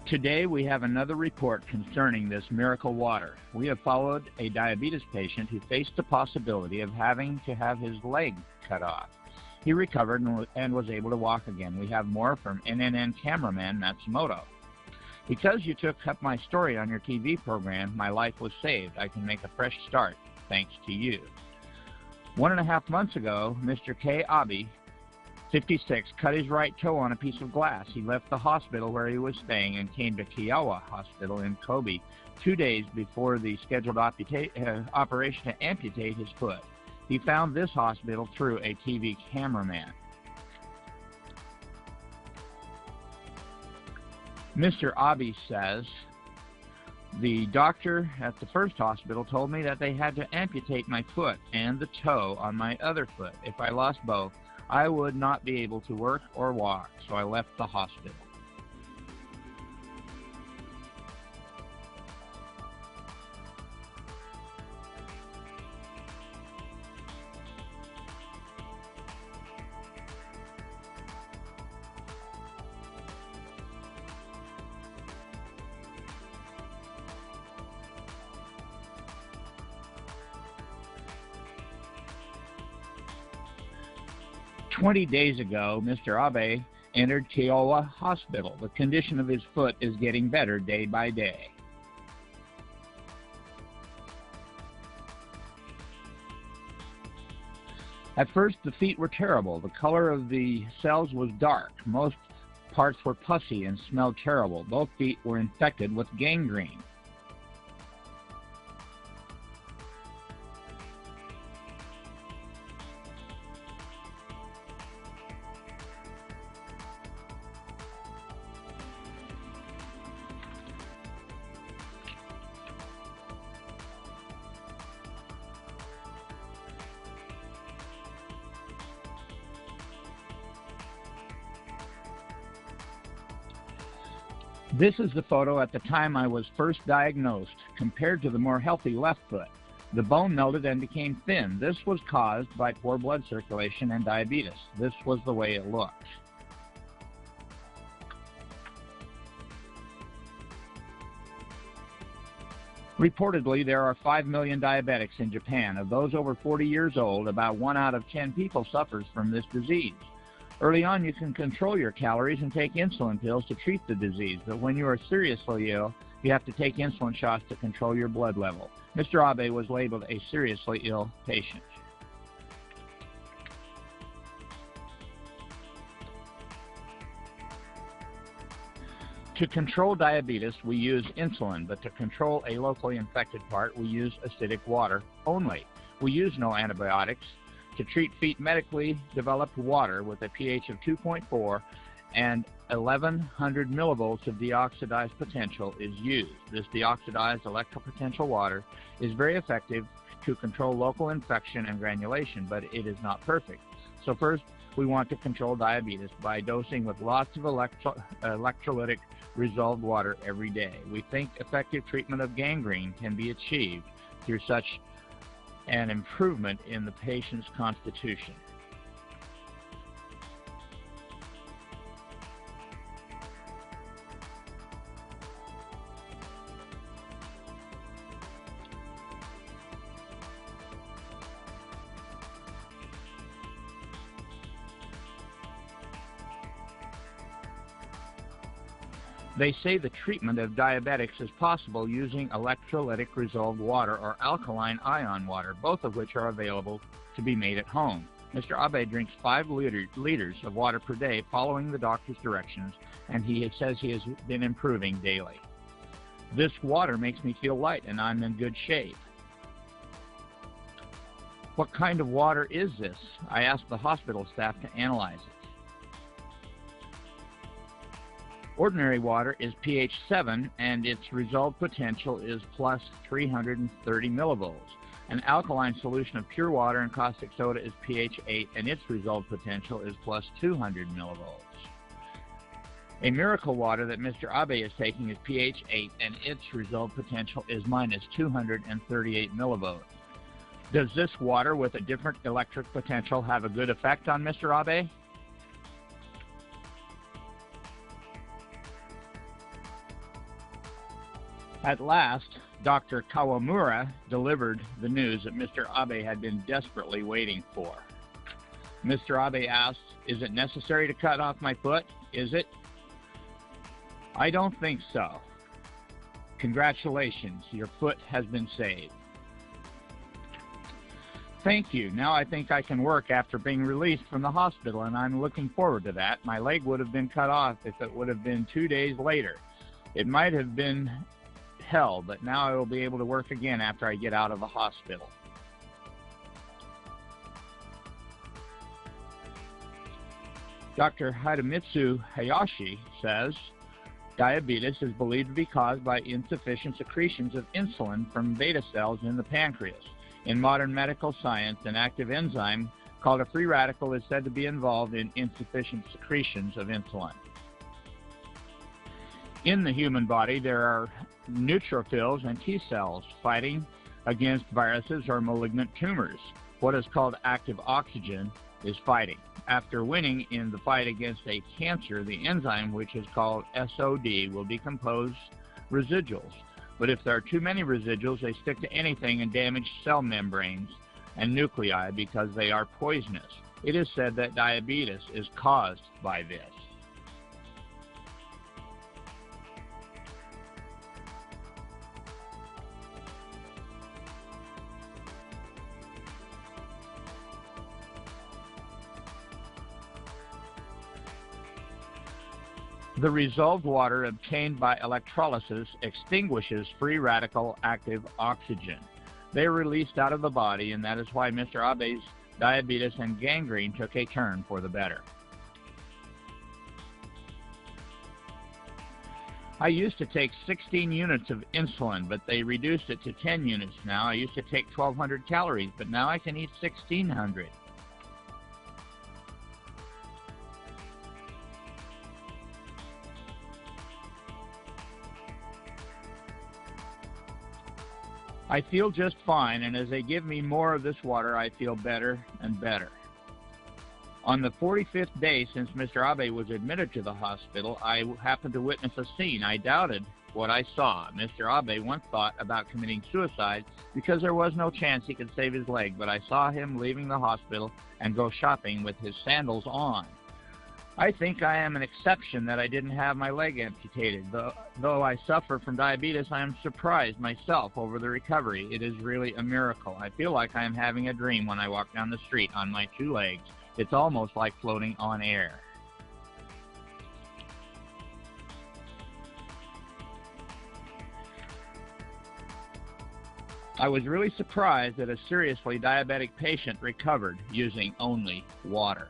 Today we have another report concerning this miracle water. We have followed a diabetes patient who faced the possibility of having to have his leg cut off. He recovered and was able to walk again. We have more from NNN cameraman Matsumoto. Because you took up my story on your TV program, my life was saved. I can make a fresh start, thanks to you. 1.5 months ago, Mr. K. Abe, 56, cut his right toe on a piece of glass. He left the hospital where he was staying and came to Kiowa Hospital in Kobe 2 days before the scheduled operation to amputate his foot. He found this hospital through a TV cameraman. Mr. Abe says, the doctor at the first hospital told me that they had to amputate my foot and the toe on my other foot. If I lost both, I would not be able to work or walk, so I left the hospital. "20 days ago, Mr. Abe entered Kiowa Hospital. The condition of his foot is getting better day by day. At first, the feet were terrible. The color of the cells was dark. Most parts were pussy and smelled terrible. Both feet were infected with gangrene. This is the photo at the time I was first diagnosed, compared to the more healthy left foot. The bone melted and became thin. This was caused by poor blood circulation and diabetes. This was the way it looked. Reportedly, there are 5 million diabetics in Japan. Of those over 40 years old, about 1 out of 10 people suffers from this disease. Early on, you can control your calories and take insulin pills to treat the disease, but when you are seriously ill, you have to take insulin shots to control your blood level. Mr. Abe was labeled a seriously ill patient. To control diabetes, we use insulin, but to control a locally infected part, we use acidic water only. We use no antibiotics. To treat feet, medically developed water with a pH of 2.4 and 1100 millivolts of deoxidized potential is used. This deoxidized electropotential water is very effective to control local infection and granulation, but it is not perfect. So first, we want to control diabetes by dosing with lots of electrolytic resolved water every day. We think effective treatment of gangrene can be achieved through such an improvement in the patient's constitution. They say the treatment of diabetics is possible using electrolytic resolved water or alkaline ion water, both of which are available to be made at home. Mr. Abe drinks 5 liters of water per day following the doctor's directions, and he says he has been improving daily. This water makes me feel light and I'm in good shape. What kind of water is this? I asked the hospital staff to analyze it. Ordinary water is pH 7 and its resolved potential is plus 330 millivolts. An alkaline solution of pure water and caustic soda is pH 8 and its resolved potential is plus 200 millivolts. A miracle water that Mr. Abe is taking is pH 8 and its resolved potential is minus 238 millivolts. Does this water with a different electric potential have a good effect on Mr. Abe? At last, Dr. Kawamura delivered the news that Mr. Abe had been desperately waiting for. Mr. Abe asked, "Is it necessary to cut off my foot? Is it?" "I don't think so. Congratulations, your foot has been saved." "Thank you. Now I think I can work after being released from the hospital, and I'm looking forward to that. My leg would have been cut off if it would have been 2 days later. It might have been hell, but now I will be able to work again after I get out of the hospital." Dr. Hidemitsu Hayashi says, diabetes is believed to be caused by insufficient secretions of insulin from beta cells in the pancreas. In modern medical science, an active enzyme called a free radical is said to be involved in insufficient secretions of insulin. In the human body, there are neutrophils and T cells fighting against viruses or malignant tumors. What is called active oxygen is fighting. After winning in the fight against a cancer, the enzyme, which is called SOD, will decompose residuals. But if there are too many residuals, they stick to anything and damage cell membranes and nuclei because they are poisonous. It is said that diabetes is caused by this. The resolved water obtained by electrolysis extinguishes free radical active oxygen. They are released out of the body, and that is why Mr. Abe's diabetes and gangrene took a turn for the better. I used to take 16 units of insulin, but they reduced it to 10 units now. I used to take 1,200 calories, but now I can eat 1,600. I feel just fine, and as they give me more of this water, I feel better and better. On the 45th day since Mr. Abe was admitted to the hospital, I happened to witness a scene. I doubted what I saw. Mr. Abe once thought about committing suicide because there was no chance he could save his leg, but I saw him leaving the hospital and go shopping with his sandals on. I think I am an exception that I didn't have my leg amputated. Though I suffer from diabetes, I am surprised myself over the recovery. It is really a miracle. I feel like I am having a dream when I walk down the street on my 2 legs. It's almost like floating on air. I was really surprised that a seriously diabetic patient recovered using only water.